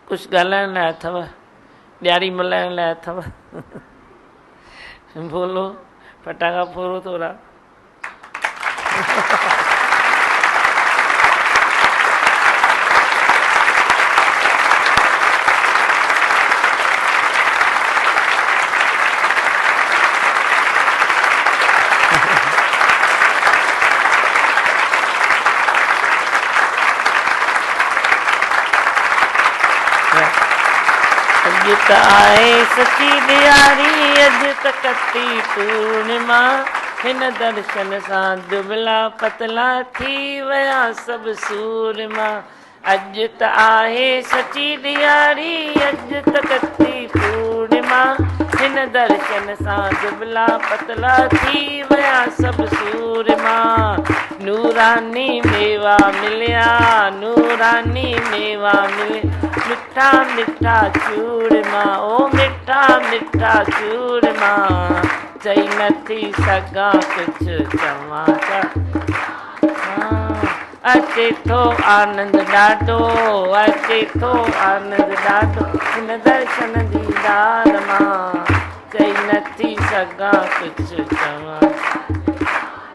कुछ ॻाल्हाइण लाइ अथव, ॾियारी मल्हाइण लाइ अथव? बोलो, फटाका फोड़ो थोड़ा। अॼु त आहे सची ॾियारी, अॼु त कती पूर्णिमा, हिन दर्शन सां दुबला पतला थी विया सभु सूरमा। अॼु त आहे सची ॾियारी, अॼु त कती पूर्णिमा, हिन दर्शन सां दुबला पतला थी विया सभु सूरमा। नूरानी मेवा मिलिया, नूरानी मेवा मिलिया, मिठा मिठा चूरमा, ओ मिठा मिठा चूरमा, चई नथी सघां कुझु चवां छा। अचे थो आनंद ॾाढो, अचे थो आनंद ॾाढो, हिन दर्शन दीदार मां, चई नथी सघां कुझु चवां।